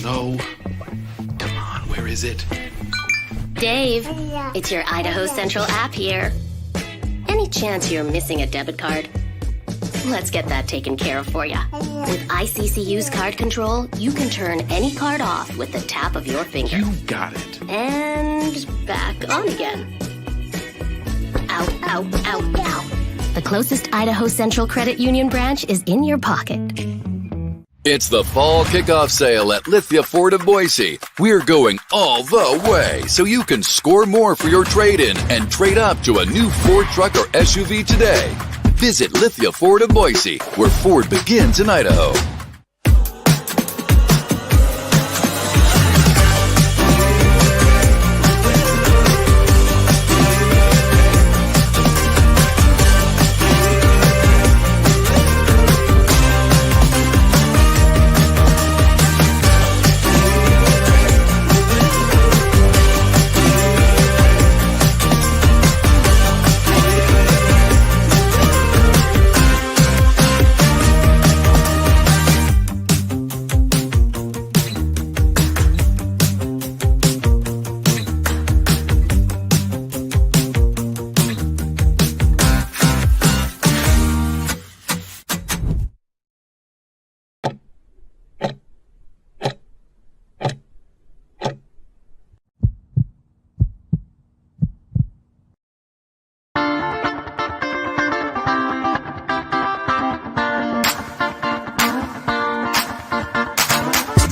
No. Come on, where is it? Dave, it's your Idaho Central app here. Any chance you're missing a debit card? Let's get that taken care of for you. With ICCU's card control, you can turn any card off with the tap of your finger. You got it. And back on again. Out, out, out, out. The closest Idaho Central Credit Union branch is in your pocket. It's the fall kickoff sale at Lithia Ford of Boise. We're going all the way so you can score more for your trade-in and trade up to a new Ford truck or SUV today. Visit Lithia Ford of Boise, where Ford begins in Idaho.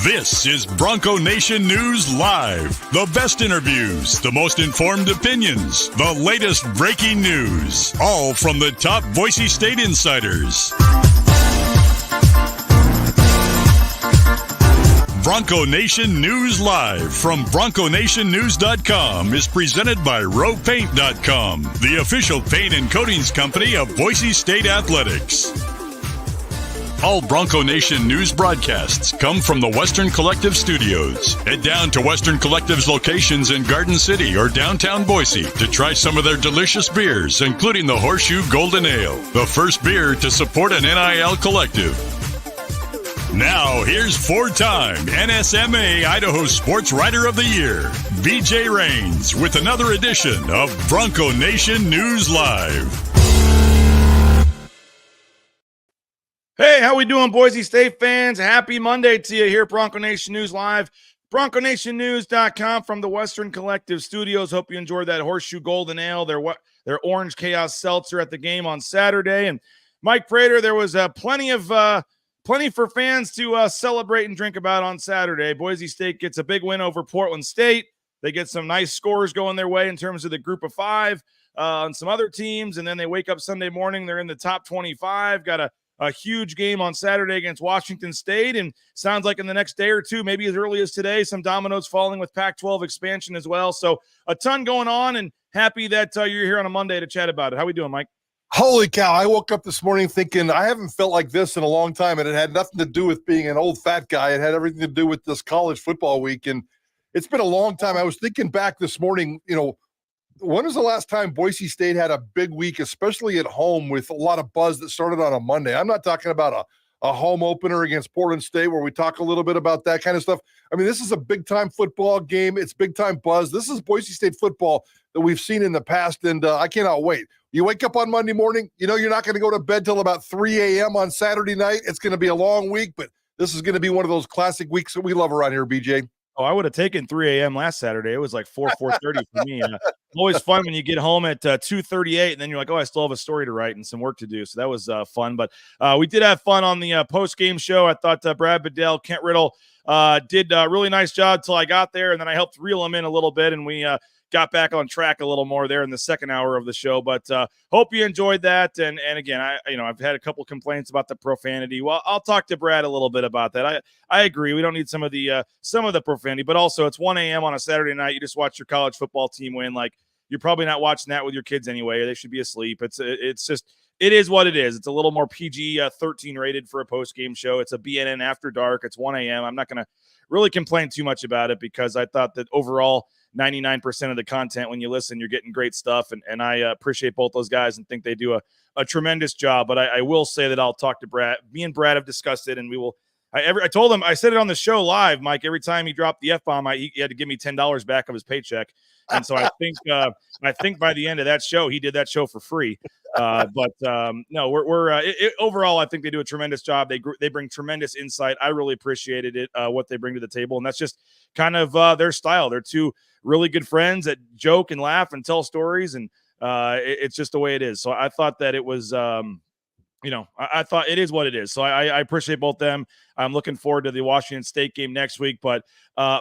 This is Bronco Nation News Live. The best interviews, the most informed opinions, the latest breaking news, all from the top Boise State insiders. Bronco Nation News Live from BroncoNationNews.com is presented by RowPaint.com, the official paint and coatings company of Boise State Athletics. All Bronco Nation news broadcasts come from the Western Collective Studios. Head down to Western Collective's locations in Garden City or downtown Boise to try some of their delicious beers, including the Horseshoe Golden Ale, the first beer to support an NIL collective. Now, here's four-time NSMA Idaho Sports Writer of the Year, BJ Rains, with another edition of Bronco Nation News Live. Hey, how we doing, Boise State fans? Happy Monday to you here at Bronco Nation News Live. BroncoNationNews.com from the Western Collective Studios. Hope you enjoyed that Horseshoe Golden Ale, their Orange Chaos Seltzer at the game on Saturday. And Mike Prater, there was plenty for fans to celebrate and drink about on Saturday. Boise State gets a big win over Portland State. They get some nice scores going their way in terms of the group of five on some other teams. And then they wake up Sunday morning, they're in the top 25, got a huge game on Saturday against Washington State, and sounds like in the next day or two, maybe as early as today, some dominoes falling with Pac-12 expansion as well. So a ton going on, and happy that you're here on a Monday to chat about it. How we doing, Mike? Holy cow. I woke up this morning thinking I haven't felt like this in a long time, and it had nothing to do with being an old fat guy. It had everything to do with this college football week, and it's been a long time. I was thinking back this morning, when was the last time Boise State had a big week, especially at home, with a lot of buzz that started on a Monday? I'm not talking about a home opener against Portland State where we talk a little bit about that kind of stuff. I mean, this is a big-time football game. It's big-time buzz. This is Boise State football that we've seen in the past, and I cannot wait. You wake up on Monday morning, you're not going to go to bed till about 3 a.m. on Saturday night. It's going to be a long week, but this is going to be one of those classic weeks that we love around here, BJ. Oh, I would have taken 3 a.m. last Saturday. It was like 4:30 for me. Always fun when you get home at 2:38, and then you're like, oh, I still have a story to write and some work to do. So that was fun. But we did have fun on the post-game show. I thought Brad Bedell, Kent Riddle did a really nice job till I got there, and then I helped reel them in a little bit, and we got back on track a little more there in the second hour of the show. But hope you enjoyed that. And again, I've had a couple complaints about the profanity. Well, I'll talk to Brad a little bit about that. I agree. We don't need some of the profanity, but also it's 1 a.m. on a Saturday night. You just watch your college football team win. Like, you're probably not watching that with your kids anyway. They should be asleep. It is what it is. It's a little more PG 13 rated for a post game show. It's a BNN after dark. It's 1 a.m. I'm not going to really complain too much about it because I thought that overall 99% of the content, when you listen, you're getting great stuff. And I appreciate both those guys and think they do a tremendous job. But I will say that I'll talk to Brad. Me and Brad have discussed it, and we will I told him, I said it on the show live, Mike, every time he dropped the F-bomb, he had to give me $10 back of his paycheck. And so I think by the end of that show, he did that show for free. No, overall, I think they do a tremendous job. They bring tremendous insight. I really appreciated it, what they bring to the table. And that's just kind of their style. They're two really good friends that joke and laugh and tell stories. And it's just the way it is. So I thought that it was, I thought it is what it is. So I appreciate both them. I'm looking forward to the Washington State game next week. But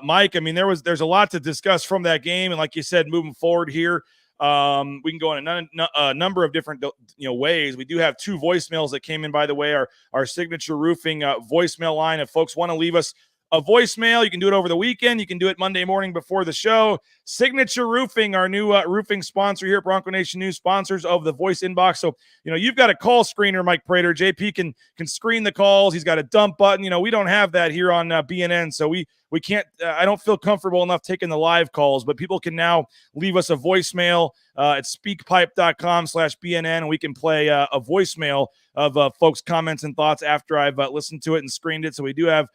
Mike, I mean, there's a lot to discuss from that game. And like you said, moving forward here, we can go in a number of different ways. We do have 2 voicemails that came in, by the way, our Signature Roofing voicemail line. If folks want to leave us a voicemail, you can do it over the weekend. You can do it Monday morning before the show. Signature Roofing, our new roofing sponsor here at Bronco Nation News, sponsors of the voice inbox. So, you've got a call screener, Mike Prater. JP can screen the calls. He's got a dump button. We don't have that here on BNN. So we can't, I don't feel comfortable enough taking the live calls, but people can now leave us a voicemail at speakpipe.com/BNN, and we can play a voicemail of folks' comments and thoughts after I've listened to it and screened it. So we do have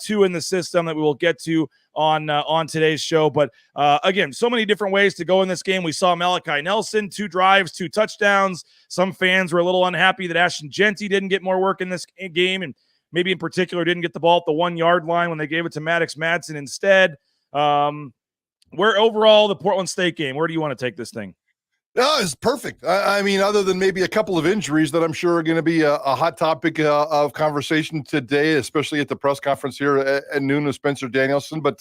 2 in the system that we will get to on today's show. But again, so many different ways to go in this game. We saw Malachi Nelson, 2 drives, 2 touchdowns. Some fans were a little unhappy that Ashton Jeanty didn't get more work in this game, and maybe in particular didn't get the ball at the 1-yard line when they gave it to Maddox Madsen instead. Where overall the Portland State game, where do you want to take this thing? No, it's perfect. I mean, other than maybe a couple of injuries that I'm sure are going to be a hot topic of conversation today, especially at the press conference here at noon with Spencer Danielson. But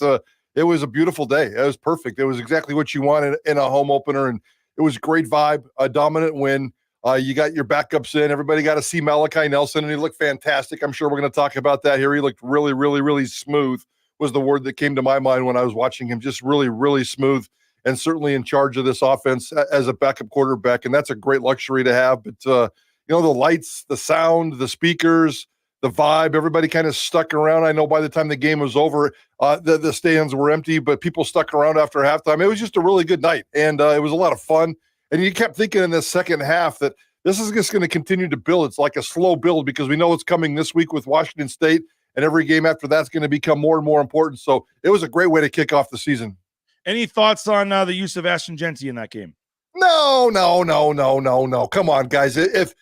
it was a beautiful day. It was perfect. It was exactly what you wanted in a home opener, and it was a great vibe, a dominant win. You got your backups in. Everybody got to see Malachi Nelson, and he looked fantastic. I'm sure we're going to talk about that here. He looked really, really, really smooth was the word that came to my mind when I was watching him. Just really, really smooth, and certainly in charge of this offense as a backup quarterback. And that's a great luxury to have. But, the lights, the sound, the speakers, the vibe, everybody kind of stuck around. I know by the time the game was over, the stands were empty, but people stuck around after halftime. It was just a really good night, and it was a lot of fun. And you kept thinking in this second half that this is just going to continue to build. It's like a slow build because we know it's coming this week with Washington State, and every game after that's going to become more and more important. So it was a great way to kick off the season. Any thoughts on the use of Ashton Jeanty in that game? No. Come on, guys. If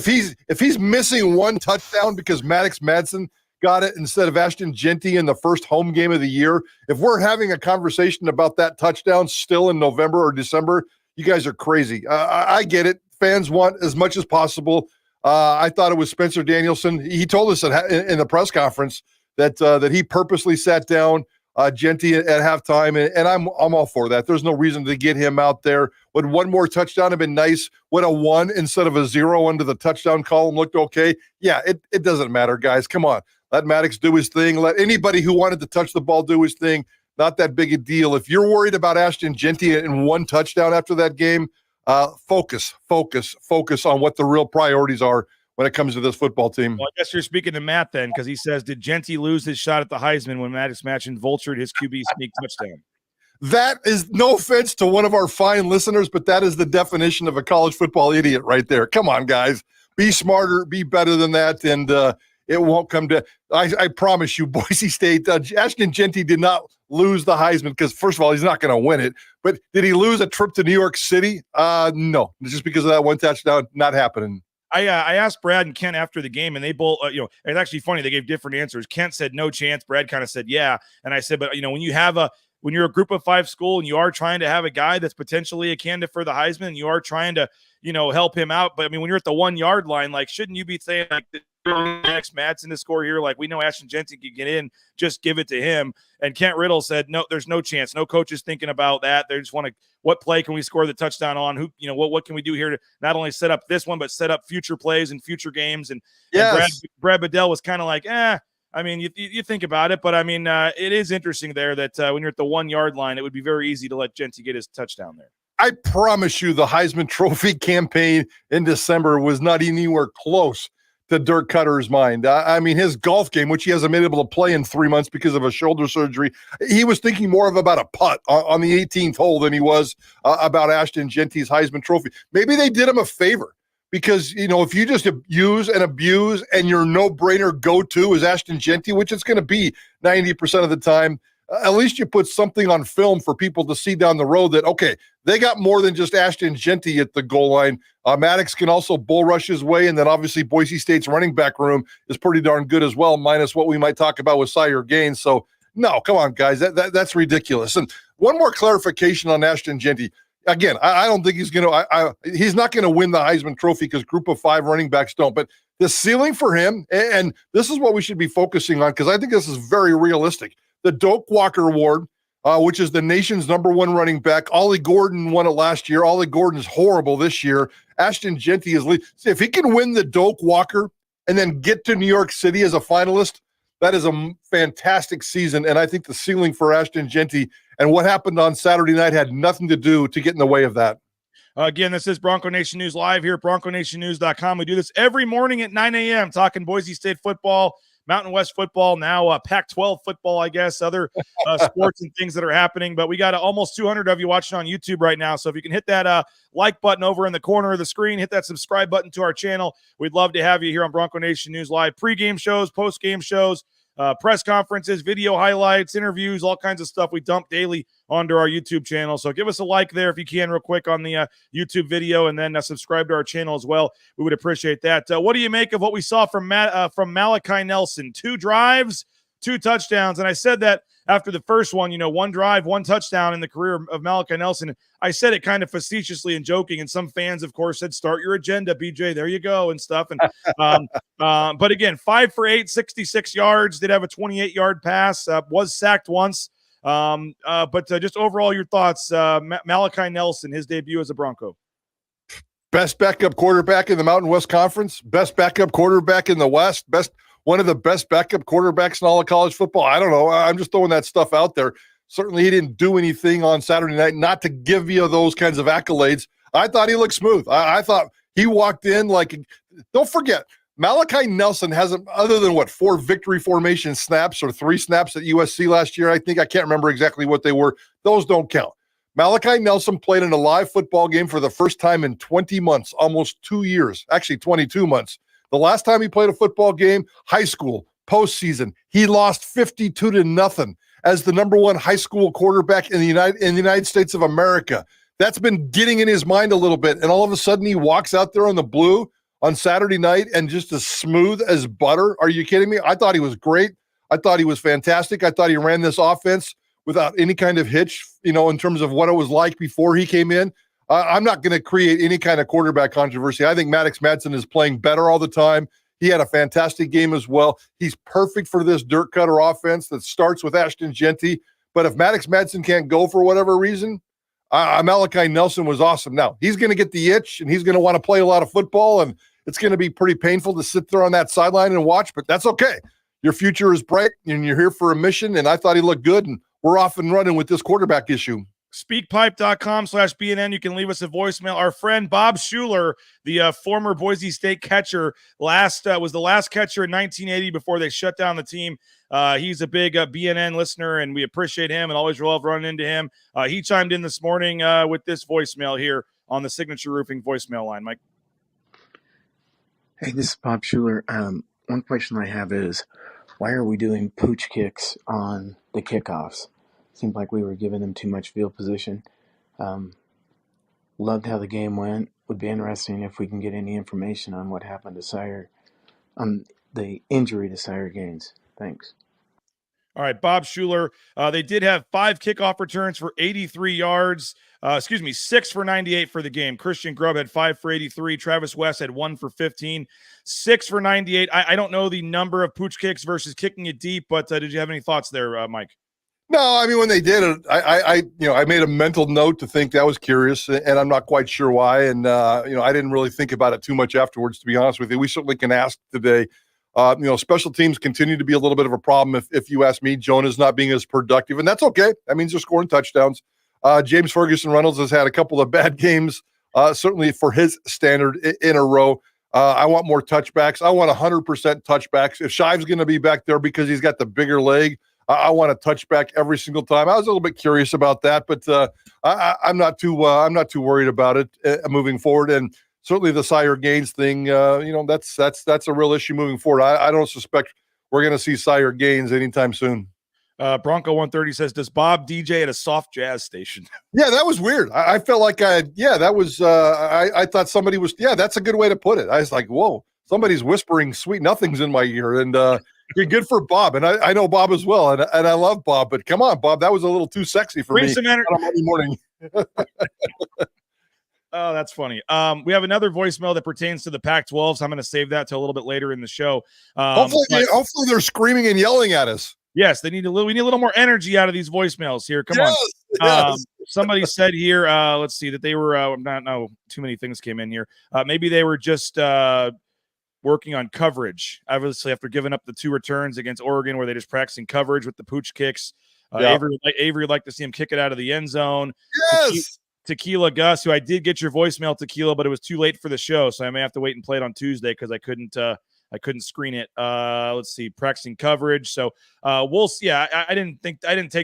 he's missing one touchdown because Maddox Madsen got it instead of Ashton Jeanty in the first home game of the year, if we're having a conversation about that touchdown still in November or December, you guys are crazy. I get it. Fans want as much as possible. I thought it was Spencer Danielson. He told us in the press conference that he purposely sat down Jeanty at halftime, and I'm all for that. There's no reason to get him out there. Would one more touchdown have been nice? Would a 1 instead of a 0 under the touchdown column looked okay? Yeah, it doesn't matter, guys. Come on. Let Maddox do his thing. Let anybody who wanted to touch the ball do his thing. Not that big a deal. If you're worried about Ashton Jeanty and one touchdown after that game, focus on what the real priorities are when it comes to this football team. Well, I guess you're speaking to Matt then, because he says, did Jeanty lose his shot at the Heisman when Maddox Madsen vultured his QB sneak touchdown? That is, no offense to one of our fine listeners, but that is the definition of a college football idiot right there. Come on, guys. Be smarter, be better than that, and it won't come to – I promise you, Boise State, Ashton Jeanty did not lose the Heisman because, first of all, he's not going to win it. But did he lose a trip to New York City? No. Just because of that one touchdown, not happening. I asked Brad and Kent after the game, and they both, it's actually funny. They gave different answers. Kent said no chance. Brad kind of said yeah. And I said, but when you're a group of 5 school and you are trying to have a guy that's potentially a candidate for the Heisman, and you are trying to, help him out. But I mean, when you're at the 1-yard line, like, shouldn't you be saying like Maddox Madsen to score here? Like, we know Ashton Jeanty can get in, just give it to him. And Kent Riddle said, no, there's no chance. No coach is thinking about that. They just want to, what play can we score the touchdown on? Who, what can we do here to not only set up this one, but set up future plays and future games? And, yes. and Brad Bedell was kind of like, I mean, you think about it, but I mean, it is interesting there that when you're at the 1-yard line, it would be very easy to let Jeanty get his touchdown there. I promise you the Heisman Trophy campaign in December was not anywhere close to Dirk Cutter's mind. I mean, his golf game, which he hasn't been able to play in 3 months because of a shoulder surgery, he was thinking more about a putt on the 18th hole than he was about Ashton Jeanty's Heisman Trophy. Maybe they did him a favor because, if you just use and abuse and your no-brainer go-to is Ashton Jeanty, which it's going to be 90% of the time, at least you put something on film for people to see down the road that, okay, they got more than just Ashton Jeanty at the goal line. Maddox can also bull rush his way, and then obviously Boise State's running back room is pretty darn good as well, minus what we might talk about with Sire Gaines. So, no, come on, guys. That's ridiculous. And one more clarification on Ashton Jeanty. Again, I don't think he's going to he's not going to win the Heisman Trophy because group of 5 running backs don't. But the ceiling for him, and this is what we should be focusing on because I think this is very realistic. The Doak Walker Award, which is the nation's #1 running back. Ollie Gordon won it last year. Ollie Gordon's horrible this year. Ashton Jeanty is if he can win the Doak Walker and then get to New York City as a finalist, that is a fantastic season. And I think the ceiling for Ashton Jeanty and what happened on Saturday night had nothing to do to get in the way of that. Again, this is Bronco Nation News live here at BroncoNationNews.com. We do this every morning at 9 a.m. talking Boise State football, Mountain West football, now Pac-12 football, I guess, other sports and things that are happening. But we got almost 200 of you watching on YouTube right now. So if you can hit that like button over in the corner of the screen, hit that subscribe button to our channel. We'd love to have you here on Bronco Nation News Live. Pre-game shows, post-game shows, press conferences, video highlights, interviews, all kinds of stuff we dump daily onto our YouTube channel. So give us a like there if you can real quick on the YouTube video, and then subscribe to our channel as well. We would appreciate that. What do you make of what we saw from Malachi Nelson? 2 drives, 2 touchdowns. And I said that after the first one, 1 drive, 1 touchdown in the career of Malachi Nelson. I said it kind of facetiously and joking, and some fans, of course, said, "Start your agenda, BJ. There you go," and stuff. And but again, 5 for 8, 66 yards. Did have a 28-yard pass. Was sacked once. But just overall, your thoughts, Malachi Nelson, his debut as a Bronco. Best backup quarterback in the Mountain West Conference. Best backup quarterback in the West. One of the best backup quarterbacks in all of college football. I don't know. I'm just throwing that stuff out there. Certainly he didn't do anything on Saturday night, not to give you those kinds of accolades. I thought he looked smooth. I thought he walked in like – don't forget, Malachi Nelson hasn't – other than, 4 victory formation snaps or 3 snaps at USC last year, I think. I can't remember exactly what they were. Those don't count. Malachi Nelson played in a live football game for the first time in 20 months, almost 2 years, actually 22 months. The last time he played a football game, high school, postseason, he lost 52-0 as the #1 high school quarterback in the United States of America. That's been getting in his mind a little bit, and all of a sudden he walks out there on the blue on Saturday night and just as smooth as butter. Are you kidding me? I thought he was great. I thought he was fantastic. I thought he ran this offense without any kind of hitch, in terms of what it was like before he came in. I'm not going to create any kind of quarterback controversy. I think Maddox Madsen is playing better all the time. He had a fantastic game as well. He's perfect for this dirt cutter offense that starts with Ashton Jeanty. But if Maddox Madsen can't go for whatever reason, Malachi Nelson was awesome. Now, he's going to get the itch, and he's going to want to play a lot of football, and it's going to be pretty painful to sit there on that sideline and watch, but that's okay. Your future is bright, and you're here for a mission, and I thought he looked good, and we're off and running with this quarterback issue. Speakpipe.com/BNN. You can leave us a voicemail. Our friend Bob Schuler, the former Boise State catcher, was the last catcher in 1980 before they shut down the team. He's a big BNN listener, and we appreciate him and always love running into him. He chimed in this morning with this voicemail here on the Signature Roofing voicemail line. Mike. Hey, this is Bob Schuler. One question I have is, why are we doing pooch kicks on the kickoffs? Seemed like we were giving them too much field position. Loved how the game went. Would be interesting if we can get any information on what happened to Sire, on the injury to Sire Gaines. Thanks. All right, Bob Schuler. They did have 5 kickoff returns for 83 yards. 6 for 98 for the game. Christian Grubb had 5 for 83. Travis West had 1 for 15. 6 for 98. I don't know the number of pooch kicks versus kicking it deep, but did you have any thoughts there, Mike? No, I mean, when they did it, I made a mental note to think that was curious, and I'm not quite sure why. And, I didn't really think about it too much afterwards, to be honest with you. We certainly can ask today. Special teams continue to be a little bit of a problem. If you ask me, Jonah's not being as productive, and that's okay. That means they're scoring touchdowns. James Ferguson Reynolds has had a couple of bad games, certainly for his standard in a row. I want more touchbacks. I want 100% touchbacks. If Shive's going to be back there because he's got the bigger leg, I want a touchback every single time. I was a little bit curious about that, but I'm not too worried about it moving forward. And certainly the Sire Gaines thing, that's a real issue moving forward. I don't suspect we're going to see Sire Gaines anytime soon. Bronco 130 says, does Bob DJ at a soft jazz station? Yeah, that was weird. I felt like I thought somebody was, that's a good way to put it. I was like, whoa, somebody's whispering sweet nothings in my ear. And you're good for Bob. And I know Bob as well. And I love Bob, but come on, Bob, that was a little too sexy for me some energy on a Monday morning. Oh, that's funny. We have another voicemail that pertains to the Pac-12, so I'm going to save that to a little bit later in the show. Hopefully they're screaming and yelling at us. Yes, we need a little more energy out of these voicemails here. Come on. Yes. Somebody said here, let's see, that they were too many things came in here. Maybe they were just working on coverage. Obviously, after giving up the 2 returns against Oregon, where they just practicing coverage with the pooch kicks. Avery would like to see him kick it out of the end zone. Yes. Tequila Gus, who I did get your voicemail, Tequila, but it was too late for the show, so I may have to wait and play it on Tuesday because I couldn't screen it. Let's see, practicing coverage. So we'll see. I didn't take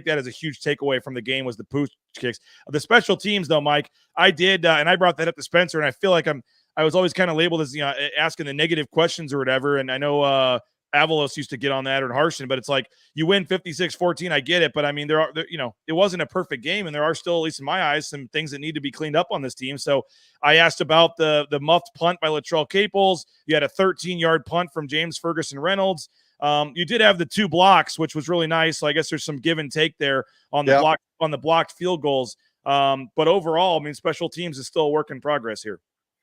that as a huge takeaway from the game was the pooch kicks. The special teams, though, Mike, I did, and I brought that up to Spencer, and I feel like I was always kind of labeled as asking the negative questions or whatever. And I know Avalos used to get on that, or Harshen, but it's like you win 56-14. I get it, but I mean, it wasn't a perfect game, and there are still, at least in my eyes, some things that need to be cleaned up on this team. So I asked about the muffed punt by Latrell Caples. You had a 13-yard punt from James Ferguson Reynolds. You did have the 2 blocks, which was really nice. So I guess there's some give and take there on the blocked field goals. But overall, I mean, special teams is still a work in progress here.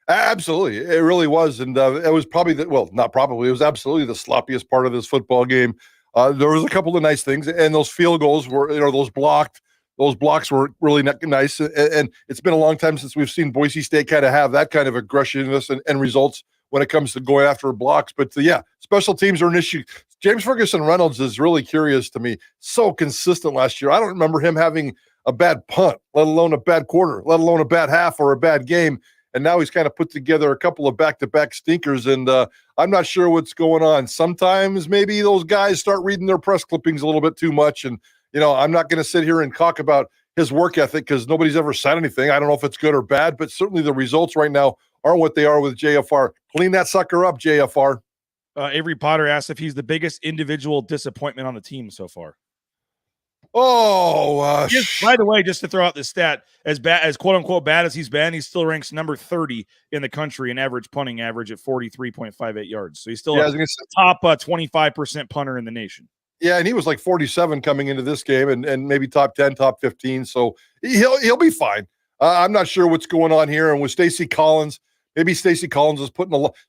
Absolutely. It really was. And it was probably it was absolutely the sloppiest part of this football game. There was a couple of nice things, and those field goals were, those blocks were really nice. And it's been a long time since we've seen Boise State kind of have that kind of aggressiveness and results when it comes to going after blocks. But special teams are an issue. James Ferguson Reynolds is really curious to me. So consistent last year. I don't remember him having a bad punt, let alone a bad quarter, let alone a bad half or a bad game. And now he's kind of put together a couple of back-to-back stinkers, and I'm not sure what's going on. Sometimes maybe those guys start reading their press clippings a little bit too much, and, I'm not going to sit here and talk about his work ethic because nobody's ever said anything. I don't know if it's good or bad, but certainly the results right now aren't what they are with JFR. Clean that sucker up, JFR. Avery Potter asked if he's the biggest individual disappointment on the team so far. By the way, just to throw out the stat, as bad as quote unquote bad as he's been, he still ranks number 30 in the country in average punting average at 43.58 yards. So he's still a top 25% punter in the nation. Yeah, and he was like 47 coming into this game, and maybe top 10, top 15. So he'll be fine. I'm not sure what's going on here. And with Stacey Collins, maybe Stacey Collins is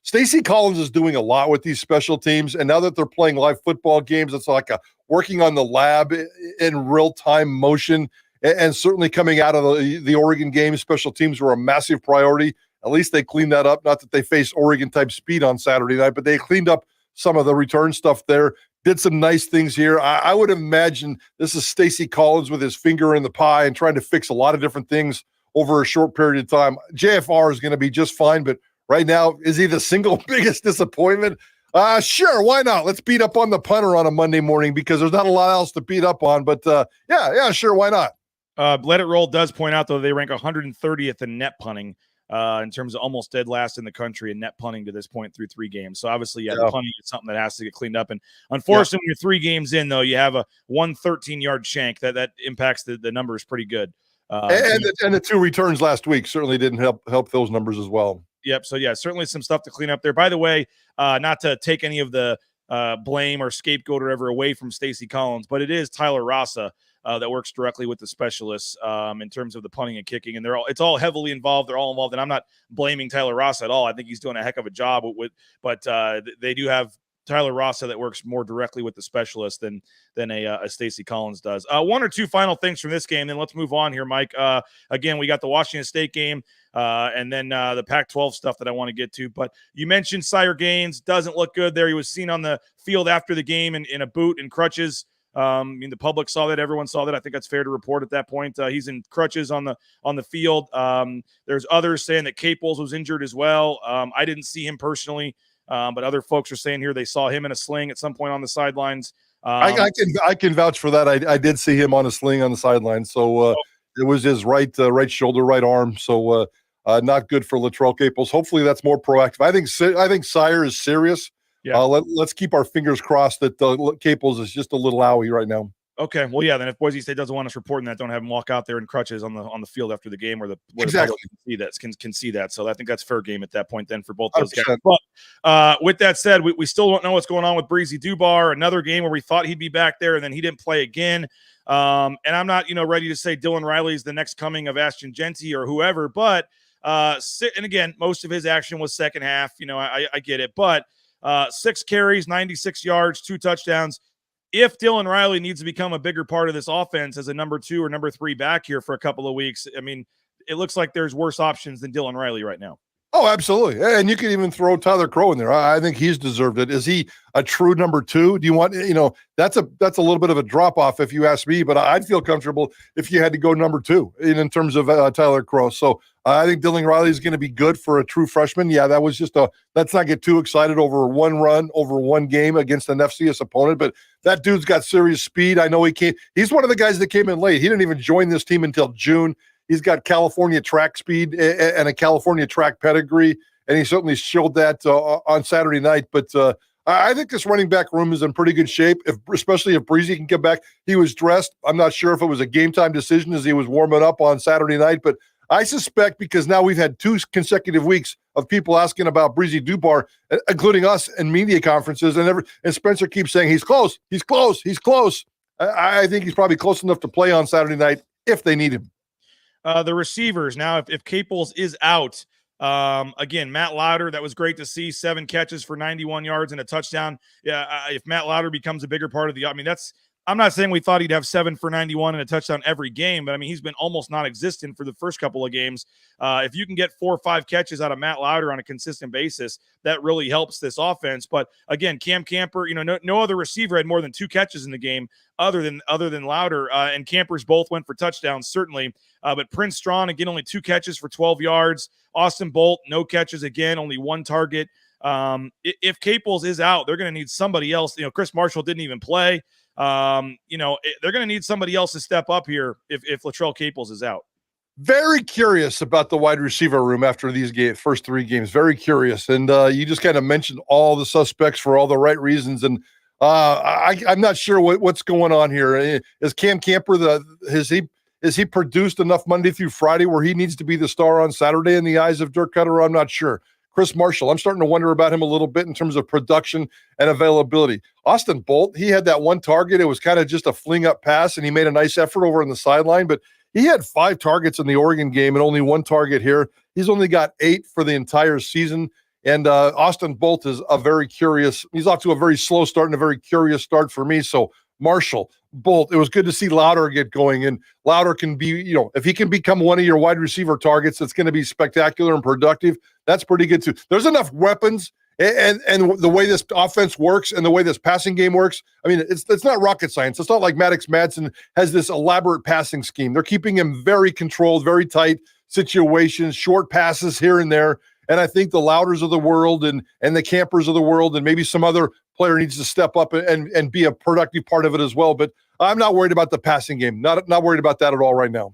Stacey Collins is doing a lot with these special teams, and now that they're playing live football games, it's like working on the lab in real-time motion, and certainly coming out of the Oregon game, special teams were a massive priority. At least they cleaned that up. Not that they faced Oregon-type speed on Saturday night, but they cleaned up some of the return stuff there, did some nice things here. I would imagine this is Stacey Collins with his finger in the pie and trying to fix a lot of different things over a short period of time. JFR is going to be just fine, but right now, is he the single biggest disappointment? Sure, why not? Let's beat up on the punter on a Monday morning because there's not a lot else to beat up on. But sure, why not? Let It Roll does point out, though, they rank 130th in net punting in terms of almost dead last in the country in net punting to this point through 3 games. So obviously, the punting is something that has to get cleaned up. And unfortunately, when you're 3 games in, though, you have a 113-yard shank that impacts the numbers pretty good. And the 2 returns last week certainly didn't help those numbers as well. Yep. So, certainly some stuff to clean up there. By the way, not to take any of the blame or scapegoat or ever away from Stacey Collins, but it is Tyler Rasa that works directly with the specialists in terms of the punting and kicking. And it's all heavily involved. They're all involved. And I'm not blaming Tyler Rasa at all. I think he's doing a heck of a job but they do have Tyler Rasa that works more directly with the specialist than a Stacey Collins does. 1 or 2 final things from this game, then let's move on here, Mike. Again, we got the Washington State game and then the Pac-12 stuff that I want to get to. But you mentioned Sire Gaines doesn't look good there. He was seen on the field after the game in a boot and crutches. The public saw that. Everyone saw that. I think that's fair to report at that point. He's in crutches on the field. There's others saying that Caples was injured as well. I didn't see him personally. But other folks are saying here they saw him in a sling at some point on the sidelines. I can vouch for that. I did see him on a sling on the sideline. So it was his right shoulder, right arm. So not good for Latrell Caples. Hopefully that's more proactive. I think Sire is serious. Yeah. Let's keep our fingers crossed that Caples is just a little owie right now. Okay, well, yeah. Then if Boise State doesn't want us reporting that, don't have him walk out there in crutches on the field after the game, where the Exactly. public can see that. So I think that's fair game at that point. Then for both those 100%. guys. But with that said, we still don't know what's going on with Breezy Dubar. Another game where we thought he'd be back there, and then he didn't play again. And I'm not ready to say Dylan Riley is the next coming of Ashton Jeanty or whoever. But and again, most of his action was second half. I get it, but 6 carries, 96 yards, 2 touchdowns. If Dylan Riley needs to become a bigger part of this offense as a number 2 or number 3 back here for a couple of weeks, I mean, it looks like there's worse options than Dylan Riley right now. Oh, absolutely. And you could even throw Tyler Crow in there. I think he's deserved it. Is he a true number 2? Do you want, that's a little bit of a drop off if you ask me, but I'd feel comfortable if you had to go number 2 in terms of Tyler Crow. So I think Dylan Riley is going to be good for a true freshman. Yeah, that was just let's not get too excited over one run, over one game against an FCS opponent, but that dude's got serious speed. I know he's one of the guys that came in late. He didn't even join this team until June. He's got California track speed and a California track pedigree, and he certainly showed that on Saturday night. But I think this running back room is in pretty good shape, especially if Breezy can get back. He was dressed. I'm not sure if it was a game-time decision as he was warming up on Saturday night, but I suspect because now we've had 2 consecutive weeks of people asking about Breezy Dubar, including us in media conferences, and Spencer keeps saying he's close. I think he's probably close enough to play on Saturday night if they need him. The receivers now, if Caples is out, again, Matt Lauder, that was great to see, 7 catches for 91 yards and a touchdown. Yeah, if Matt Lauder becomes a bigger part of I'm not saying we thought he'd have 7 for 91 and a touchdown every game, but I mean, he's been almost non-existent for the first couple of games. If you can get 4 or 5 catches out of Matt Lauder on a consistent basis, that really helps this offense. But again, Cam Camper, no other receiver had more than 2 catches in the game other than Lauder, and Campers both went for touchdowns, certainly. But Prince Strong, again, only 2 catches for 12 yards. Austin Bolt, no catches again, only 1 target. If Caples is out, they're going to need somebody else. Chris Marshall didn't even play. They're going to need somebody else to step up here if Latrell Caples is out. Very curious about the wide receiver room after these first 3 games. Very curious. And you just kind of mentioned all the suspects for all the right reasons. And I'm not sure what's going on here. Is Cam Camper is he produced enough Monday through Friday where he needs to be the star on Saturday in the eyes of Dirk Cutter? I'm not sure. Chris Marshall, I'm starting to wonder about him a little bit in terms of production and availability. Austin Bolt, he had that 1 target. It was kind of just a fling up pass, and he made a nice effort over on the sideline, but he had 5 targets in the Oregon game and only 1 target here. He's only got 8 for the entire season. And Austin Bolt is he's off to a very slow start and a very curious start for me. So Marshall, Bolt, it was good to see Lauder get going, and Lauder can be, if he can become one of your wide receiver targets, it's going to be spectacular and productive. That's pretty good too. There's enough weapons and the way this offense works and the way this passing game works. I mean, it's not rocket science. It's not like Maddox Madsen has this elaborate passing scheme. They're keeping him very controlled, very tight situations, short passes here and there. And I think the Louders of the world and the Campers of the world and maybe some other player needs to step up and be a productive part of it as well. But I'm not worried about the passing game. Not worried about that at all right now.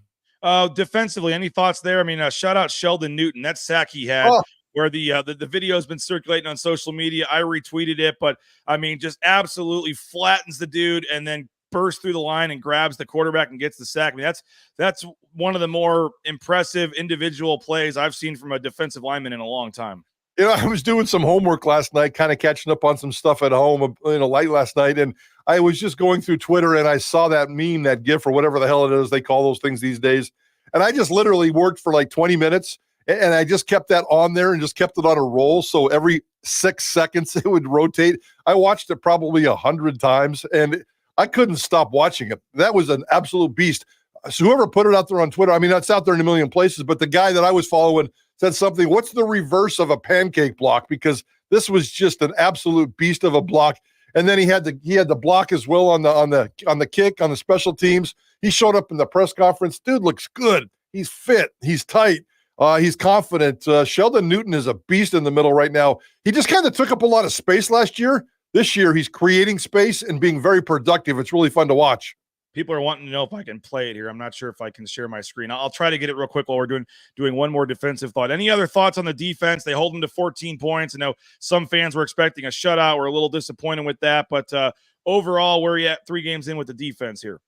Defensively, any thoughts there? I mean, shout out Sheldon Newton. That sack he had where the video has been circulating on social media. I retweeted it, but I mean, just absolutely flattens the dude and then bursts through the line and grabs the quarterback and gets the sack. I mean, that's one of the more impressive individual plays I've seen from a defensive lineman in a long time. I was doing some homework last night, kind of catching up on some stuff at home, late last night. And I was just going through Twitter and I saw that meme, that GIF or whatever the hell it is they call those things these days. And I just literally worked for like 20 minutes and I just kept that on there and just kept it on a roll. So every 6 seconds it would rotate. I watched it probably 100 times and I couldn't stop watching it. That was an absolute beast. So whoever put it out there on Twitter, I mean, that's out there in a million places, but the guy that I was following said something, what's the reverse of a pancake block? Because this was just an absolute beast of a block. And then he had the block as well on the kick, on the special teams. He showed up in the press conference. Dude looks good. He's fit. He's tight. He's confident. Sheldon Newton is a beast in the middle right now. He just kind of took up a lot of space last year. This year, he's creating space and being very productive. It's really fun to watch. People are wanting to know if I can play it here. I'm not sure if I can share my screen. I'll try to get it real quick while we're doing one more defensive thought. Any other thoughts on the defense? They hold them to 14 points. I know some fans were expecting a shutout. We're a little disappointed with that, but overall, where are you at 3 games in with the defense here?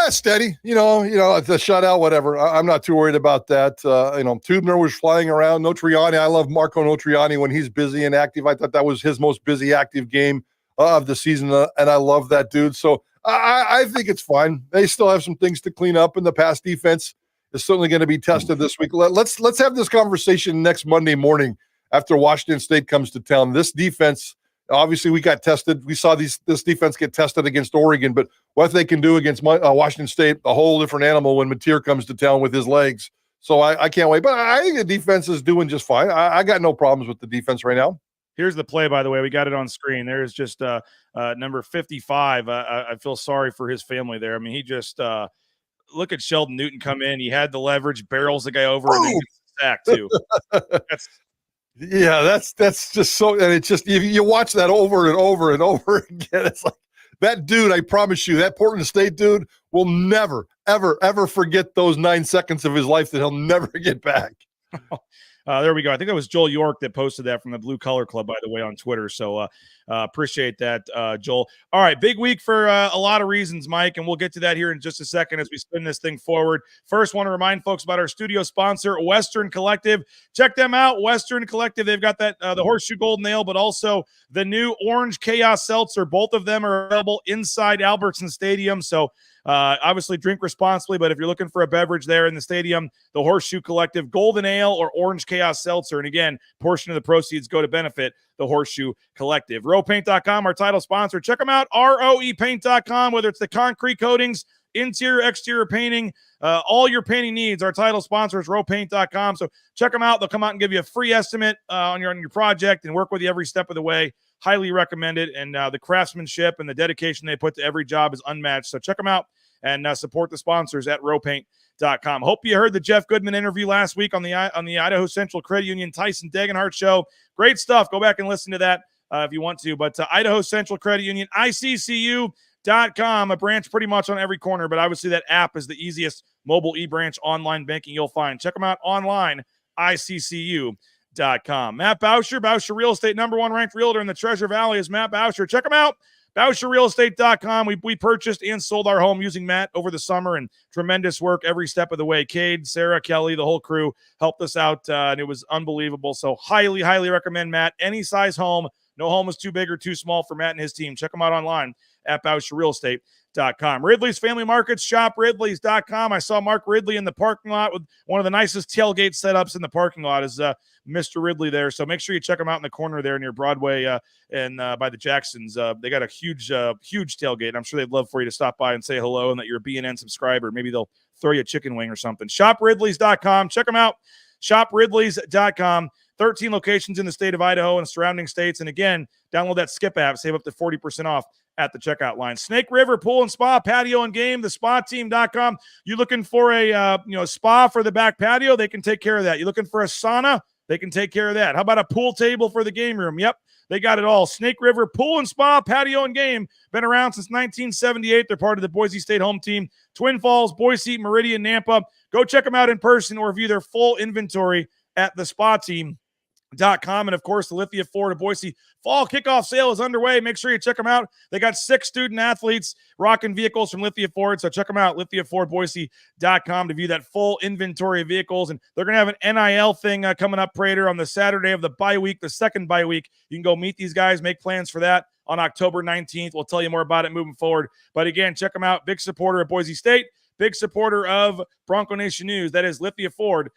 Steady, the shutout, whatever. I'm not too worried about that. Tubner was flying around. Notriani, I love Marco Notriani when he's busy and active. I thought that was his most busy active game of the season, and I love that dude. So I think it's fine. They still have some things to clean up, and the pass defense is certainly going to be tested this week. Let's have this conversation next Monday morning after Washington State comes to town. This defense, obviously, we got tested. We saw this defense get tested against Oregon, but what they can do against Washington State, a whole different animal when Mateer comes to town with his legs. So I can't wait. But I think the defense is doing just fine. I got no problems with the defense right now. Here's the play, by the way. We got it on screen. There's just number 55. I feel sorry for his family there. I mean, he just look at Sheldon Newton come in. He had the leverage, barrels the guy over, and then gets the sack too. That's just so, and it's just you watch that over and over and over again. It's like that dude. I promise you, that Portland State dude will never, ever, ever forget those 9 seconds of his life that he'll never get back. There we go. I think that was Joel York that posted that from the Blue Collar Club, by the way, on Twitter. So appreciate that, Joel. All right, big week for a lot of reasons, Mike, and we'll get to that here in just a second as we spin this thing forward. First, want to remind folks about our studio sponsor, Western Collective. Check them out, Western Collective. They've got that the Horseshoe Golden Ale, but also the new Orange Chaos Seltzer. Both of them are available inside Albertson Stadium. So obviously drink responsibly, but if you're looking for a beverage there in the stadium, the Horseshoe Collective Golden Ale or Orange Chaos Seltzer. And again, portion of the proceeds go to benefit the Horseshoe Collective. RoePaint.com, our title sponsor. Check them out, ROEPaint.com, whether it's the concrete coatings, interior, exterior painting, all your painting needs. Our title sponsor is RoePaint.com. So check them out. They'll come out and give you a free estimate on your project and work with you every step of the way. Highly recommend it. And the craftsmanship and the dedication they put to every job is unmatched. So check them out and support the sponsors at RoePaint.com. Hope you heard the Jeff Goodman interview last week on the Idaho Central Credit Union Tyson Degenhart show. Great stuff. Go back and listen to that if you want to. But Idaho Central Credit Union, ICCU.com, a branch pretty much on every corner. But obviously that app is the easiest mobile e-branch online banking you'll find. Check them out online, ICCU.com. Matt Bauscher Real Estate, #1 ranked realtor in the Treasure Valley is Matt Bauscher. Check him out, BauscherRealEstate.com. We purchased and sold our home using Matt over the summer, and tremendous work every step of the way. Cade, Sarah, Kelly, the whole crew helped us out, and it was unbelievable. So highly, highly recommend Matt. Any size home, no home is too big or too small for Matt and his team. Check them out online at BauscherRealEstate.com. Ridley's Family Markets, shop Ridley's.com. I saw Mark Ridley in the parking lot with one of the nicest tailgate setups in the parking lot is Mr. Ridley there. So make sure you check him out in the corner there near Broadway and by the Jacksons. They got a huge tailgate. I'm sure they'd love for you to stop by and say hello and that you're a BNN subscriber. Maybe they'll throw you a chicken wing or something. Shop Ridley's.com. Check them out. Shop Ridley's.com. 13 locations in the state of Idaho and surrounding states. And again, download that Skip app. Save up to 40% off at the checkout line. Snake River Pool and Spa, Patio and Game, thespateam.com. You looking for a spa for the back patio? They can take care of that. You looking for a sauna? They can take care of that. How about a pool table for the game room? Yep, they got it all. Snake River Pool and Spa, Patio and Game. Been around since 1978. They're part of the Boise State home team. Twin Falls, Boise, Meridian, Nampa. Go check them out in person or view their full inventory at thespateam.com. And of course, the Lithia Ford of Boise fall kickoff sale is underway. Make sure you check them out. They got 6 student athletes rocking vehicles from Lithia Ford. So check them out, lithiafordboise.com, to view that full inventory of vehicles. And they're going to have an NIL thing coming up, Prater, on the Saturday of the bye week, the second bye week. You can go meet these guys, make plans for that on October 19th. We'll tell you more about it moving forward. But again, check them out. Big supporter of Boise State. Big supporter of Bronco Nation News. That is Lithia Ford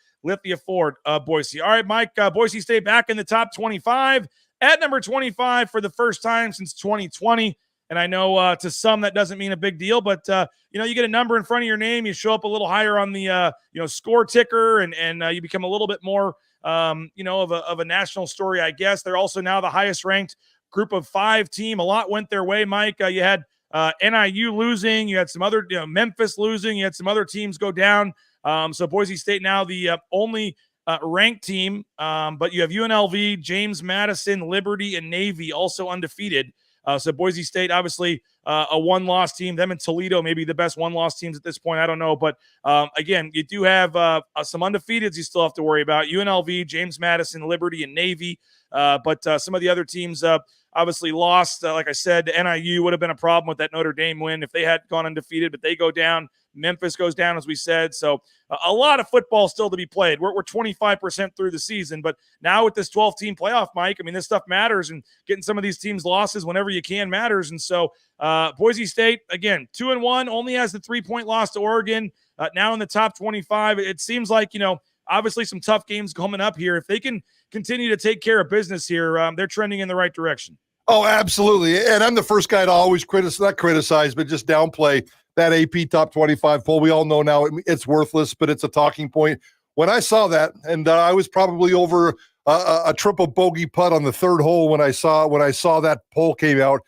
of Boise. All right, Mike, Boise State back in the top 25 at number 25 for the first time since 2020. And I know to some that doesn't mean a big deal, but you get a number in front of your name, you show up a little higher on the score ticker, and you become a little bit more of a national story, I guess. They're also now the highest ranked group of 5 team. A lot went their way, Mike. You had NIU losing, you had some other Memphis losing, you had some other teams go down. So Boise State now the only ranked team, but you have UNLV, James Madison, Liberty, and Navy also undefeated. So Boise State, obviously, a one-loss team. Them and Toledo, maybe the best one-loss teams at this point. I don't know. But, again, you do have some undefeateds you still have to worry about. UNLV, James Madison, Liberty, and Navy. But some of the other teams obviously lost. Like I said, NIU would have been a problem with that Notre Dame win if they had gone undefeated, but they go down. Memphis goes down, as we said. So a lot of football still to be played. We're 25% through the season, but now with this 12-team playoff, Mike, I mean, this stuff matters, and getting some of these teams losses whenever you can matters. And so Boise State, again, 2-1, only has the 3-point loss to Oregon, now in the top 25. It seems like, obviously some tough games coming up here. If they can continue to take care of business here, they're trending in the right direction. Oh, absolutely. And I'm the first guy to always not criticize, but just downplay that AP top 25 poll. We all know now it's worthless, but it's a talking point. When I saw that, and I was probably over a triple bogey putt on the third hole when I saw that poll came out.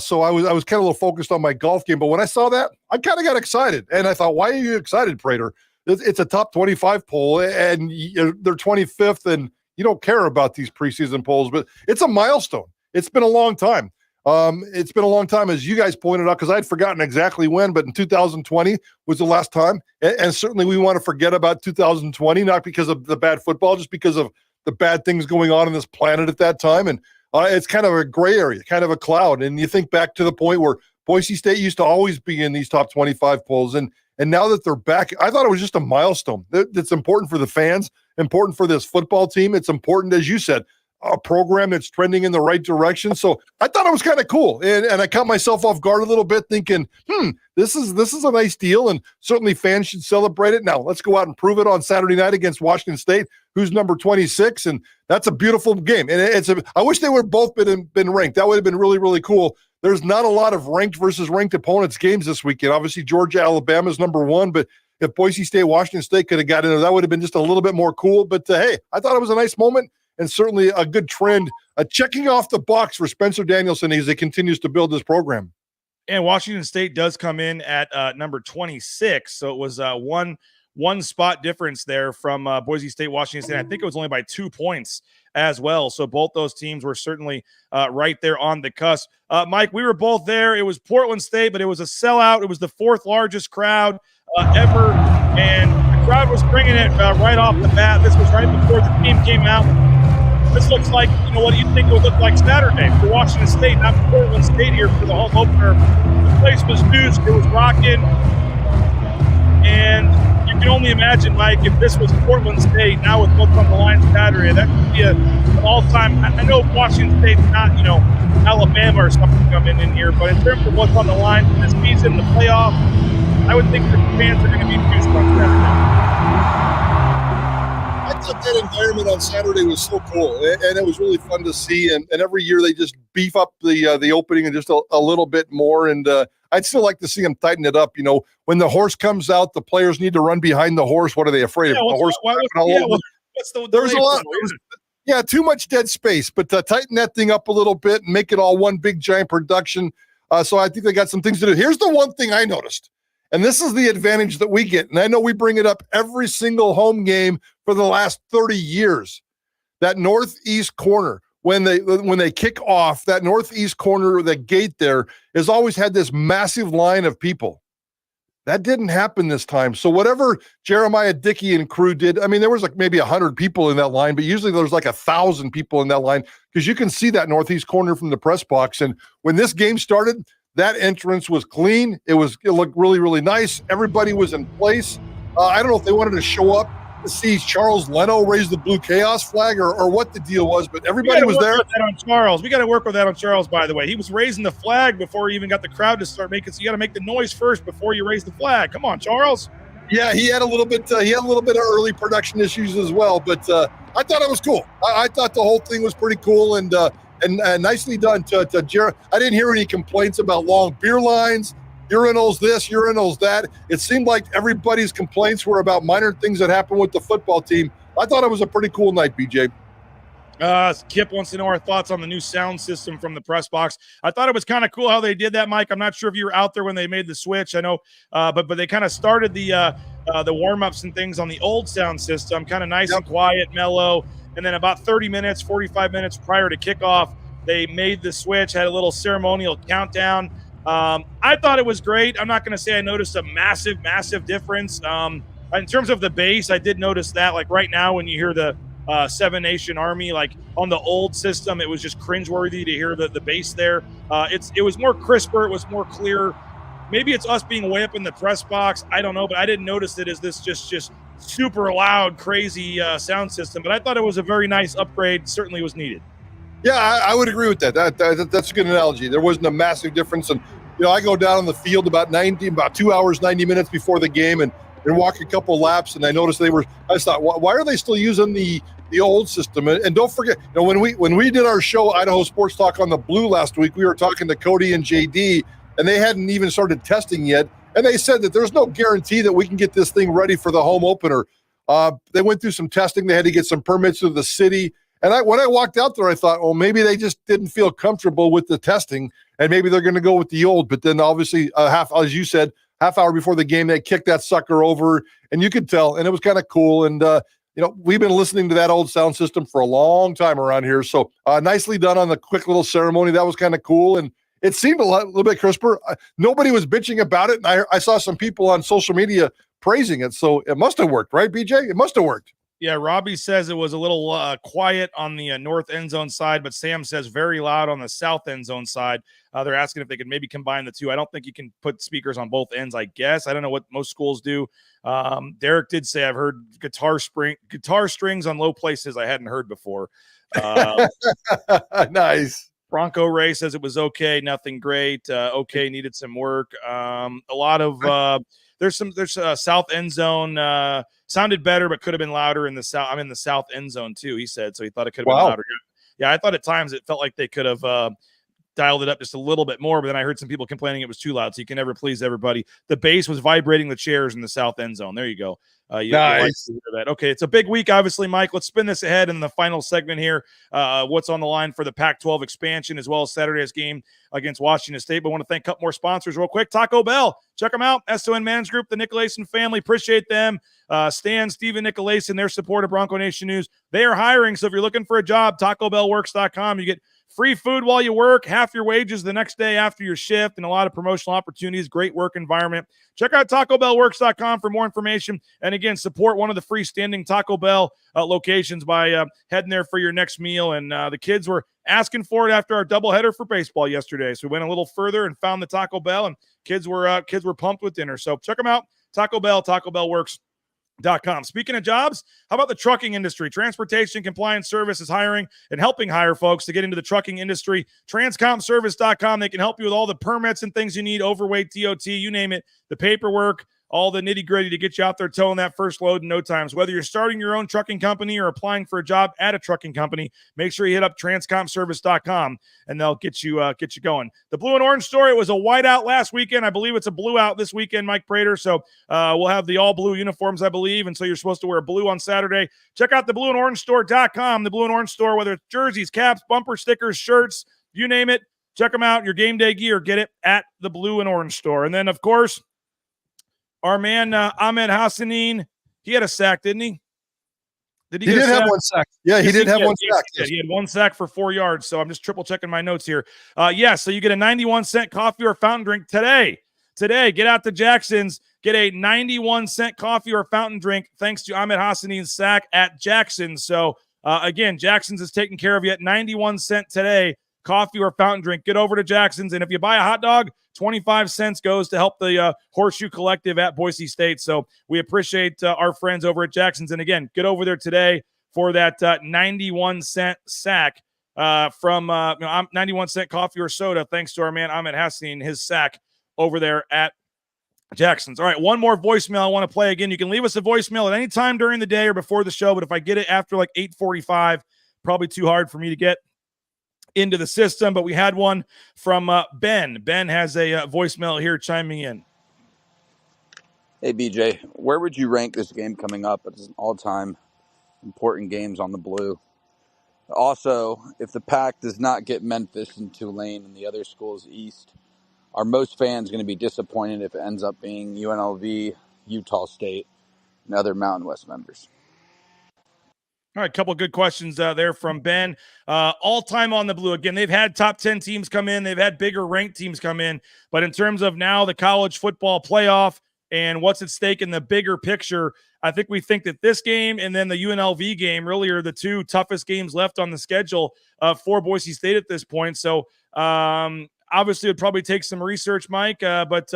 So I was kind of a little focused on my golf game. But when I saw that, I kind of got excited. And I thought, why are you excited, Prater? It's a top 25 poll, and they're 25th, and you don't care about these preseason polls, but it's a milestone. It's been a long time. It's been a long time, as you guys pointed out, because I'd forgotten exactly when, but in 2020 was the last time. And certainly we want to forget about 2020, not because of the bad football, just because of the bad things going on this planet at that time. And it's kind of a gray area, kind of a cloud. And you think back to the point where Boise State used to always be in these top 25 polls. And now that they're back, I thought it was just a milestone. That's important for the fans, important for this football team. It's important, as you said, a program that's trending in the right direction. So I thought it was kind of cool. And I caught myself off guard a little bit thinking, this is a nice deal, and certainly fans should celebrate it. Now let's go out and prove it on Saturday night against Washington State, who's number 26. And that's a beautiful game. And I wish they would have both been ranked. That would have been really, really cool. There's not a lot of ranked versus ranked opponents games this weekend. Obviously Georgia, Alabama is number 1, but if Boise State, Washington State could have got in there, that would have been just a little bit more cool. But hey, I thought it was a nice moment. And certainly a good trend, checking off the box for Spencer Danielson as he continues to build this program. And Washington State does come in at number 26, so it was one spot difference there from Boise State, Washington State. I think it was only by 2 points as well. So both those teams were certainly right there on the cusp. Mike, we were both there. It was Portland State, but it was a sellout. It was the 4th largest crowd ever, and the crowd was bringing it right off the bat. This was right before the team came out. This looks like, what do you think it would look like Saturday for Washington State, not for Portland State here for the home opener. The place was juiced. It was rocking. And you can only imagine, Mike, if this was Portland State, now with what's on the line Saturday, that could be an all-time. I know Washington State's not, Alabama or something coming in here, but in terms of what's on the line for this season, the playoff, I would think the fans are going to be juiced on Saturday. I thought that environment on Saturday was so cool, and it was really fun to see. And every year they just beef up the opening and just a little bit more. And I'd still like to see them tighten it up. When the horse comes out, the players need to run behind the horse. What are they afraid of? The horse there's a lot. Too much dead space. But tighten that thing up a little bit and make it all one big giant production. So I think they got some things to do. Here's the one thing I noticed. And this is the advantage that we get. And I know we bring it up every single home game for the last 30 years. That northeast corner, when they kick off, that northeast corner, the gate there, has always had this massive line of people. That didn't happen this time. So whatever Jeremiah Dickey and crew did, I mean, there was like maybe 100 people in that line, but usually there's like 1,000 people in that line because you can see that northeast corner from the press box. And when this game started, that entrance was clean. It looked really, really nice. Everybody was in place. I don't know if they wanted to show up to see Charles Leno raise the blue chaos flag or what the deal was, but everybody was there. We got to work with that on Charles, by the way. He was raising the flag before he even got the crowd to start making. So you got to make the noise first before you raise the flag. Come on, Charles. Yeah, he had a little bit. He had a little bit of early production issues as well, but I thought it was cool. I thought the whole thing was pretty cool and nicely done to Jared. I didn't hear any complaints about long beer lines, urinals this, urinals that. It seemed like everybody's complaints were about minor things that happened with the football team. I thought it was a pretty cool night, BJ. Kip wants to know our thoughts on the new sound system from the press box. I thought it was kind of cool how they did that, Mike. I'm not sure if you were out there when they made the switch. I know, but they kind of started the warm-ups and things on the old sound system, kind of nice and quiet, mellow. And then about 30 minutes, 45 minutes prior to kickoff, they made the switch, had a little ceremonial countdown. I thought it was great. I'm not going to say I noticed a massive difference. In terms of the bass, I did notice that. Like right now, when you hear the Seven Nation Army, like on the old system, it was just cringeworthy to hear the bass there. It was more crisper, it was more clear. Maybe it's us being way up in the press box. I don't know, but I didn't notice it as this just super loud, crazy sound system. But I thought it was a very nice upgrade. Certainly was needed. Yeah, I would agree with that. That's a good analogy. There wasn't a massive difference. And, I go down on the field about 2 hours, 90 minutes before the game and walk a couple laps. And I noticed I thought, why are they still using the old system? And don't forget, when we did our show, Idaho Sports Talk on the Blue last week, we were talking to Cody and JD, and they hadn't even started testing yet. And they said that there's no guarantee that we can get this thing ready for the home opener. They went through some testing. They had to get some permits through the city. And when I walked out there, I thought, well, maybe they just didn't feel comfortable with the testing, and maybe they're going to go with the old. But then obviously, as you said, half hour before the game, they kicked that sucker over, and you could tell, and it was kind of cool. And, we've been listening to that old sound system for a long time around here. So nicely done on the quick little ceremony. That was kind of cool. And it seemed a little bit crisper. Nobody was bitching about it. And I saw some people on social media praising it. So it must have worked, right, BJ? It must have worked. Yeah, Robbie says it was a little quiet on the north end zone side, but Sam says very loud on the south end zone side. They're asking if they could maybe combine the two. I don't think you can put speakers on both ends, I guess. I don't know what most schools do. Derek did say I've heard guitar strings on low places I hadn't heard before. Nice. Bronco Ray says it was okay, nothing great. Okay, needed some work. A lot of there's south end zone sounded better, but could have been louder in the south. I'm in the south end zone too, he said. So he thought it could have been louder. Yeah, I thought at times it felt like they could have dialed it up just a little bit more, but then I heard some people complaining it was too loud. So you can never please everybody. The bass was vibrating the chairs in the south end zone. There you go. Nice. That. Okay, it's a big week, obviously, Mike. Let's spin this ahead in the final segment here. What's on the line for the Pac-12 expansion, as well as Saturday's game against Washington State. But I want to thank a couple more sponsors real quick. Taco Bell, check them out. SON Management Group, the Nicolason family, appreciate them. Stan, Steven Nicolason, their support of Bronco Nation News. They are hiring, so if you're looking for a job, TacoBellWorks.com. You get free food while you work, half your wages the next day after your shift, and a lot of promotional opportunities, great work environment. Check out TacoBellWorks.com for more information. And again, support one of the freestanding Taco Bell locations by heading there for your next meal. And the kids were asking for it after our doubleheader for baseball yesterday. So we went a little further and found the Taco Bell, and kids were pumped with dinner. So check them out, Taco Bell, TacoBellWorks.com. Speaking of jobs, how about the trucking industry? Transportation Compliance Service is hiring and helping hire folks to get into the trucking industry. Transcompservice.com. They can help you with all the permits and things you need, overweight, DOT, you name it, the paperwork, all the nitty-gritty to get you out there towing that first load in no time. So whether you're starting your own trucking company or applying for a job at a trucking company, make sure you hit up transcompservice.com and they'll get you going. The blue and orange story, it was a whiteout last weekend. I believe it's a blue out this weekend, Mike Prater. So we'll have the all blue uniforms, I believe. And so you're supposed to wear blue on Saturday. Check out the blueandorange.store.com. The blue and orange store, whether it's jerseys, caps, bumper stickers, shirts, you name it, check them out. Your game day gear, get it at the blue and orange store. And then, of course, our man, Ahmed Hassanin, he had a sack, didn't he? He did have one sack. Yeah, he did have one sack. He had one sack for 4 yards. So I'm just triple checking my notes here. So you get a 91-cent coffee or fountain drink today. Get out to Jackson's. Get a 91-cent coffee or fountain drink thanks to Ahmed Hassanin's sack at Jackson's. So, again, Jackson's is taking care of you at 91 cents today. Coffee or fountain drink. Get over to Jackson's. And if you buy a hot dog, 25 cents goes to help the Horseshoe Collective at Boise State. So we appreciate our friends over at Jackson's. And again, get over there today for that 91-cent sack from 91-cent coffee or soda, thanks to our man Ahmed Hassanin, his sack over there at Jackson's. All right, one more voicemail I want to play again. You can leave us a voicemail at any time during the day or before the show, but if I get it after like 8:45, probably too hard for me to get into the system, but we had one from Ben. Ben has a voicemail here chiming in. Hey, BJ, where would you rank this game coming up as an all-time important games on the blue? Also, if the Pac does not get Memphis and Tulane and the other schools east, are most fans going to be disappointed if it ends up being UNLV, Utah State, and other Mountain West members? All right, a couple of good questions there from Ben. All time on the blue. Again, they've had top 10 teams come in. They've had bigger ranked teams come in. But in terms of now the college football playoff and what's at stake in the bigger picture, I think we think that this game and then the UNLV game really are the two toughest games left on the schedule for Boise State at this point. So obviously it would probably take some research, Mike. But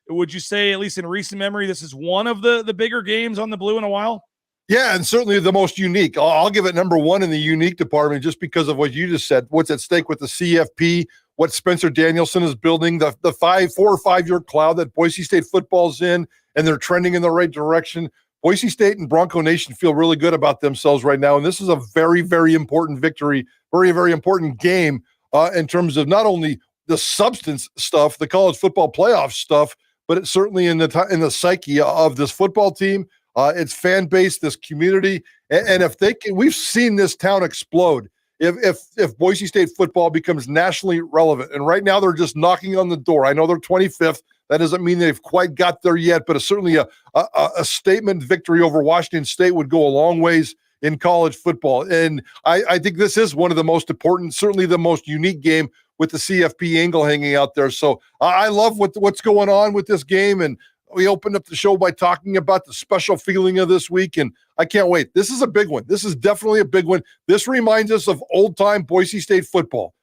would you say, at least in recent memory, this is one of the bigger games on the blue in a while? Yeah, and certainly the most unique. I'll give it number one in the unique department just because of what you just said. What's at stake with the CFP, what Spencer Danielson is building, the 4 or 5 year cloud that Boise State football's in, and they're trending in the right direction. Boise State and Bronco Nation feel really good about themselves right now, and this is a very, very important victory, very, very important game in terms of not only the substance stuff, the college football playoff stuff, but it's certainly in the psyche of this football team. Its fan base, this community, and if they can, we've seen this town explode. If Boise State football becomes nationally relevant, and right now they're just knocking on the door. I know they're 25th. That doesn't mean they've quite got there yet, but certainly a statement victory over Washington State would go a long ways in college football. And I think this is one of the most important, certainly the most unique game with the CFP angle hanging out there. So I love what's going on with this game, and we opened up the show by talking about the special feeling of this week, and I can't wait. This is a big one. This is definitely a big one. This reminds us of old-time Boise State football.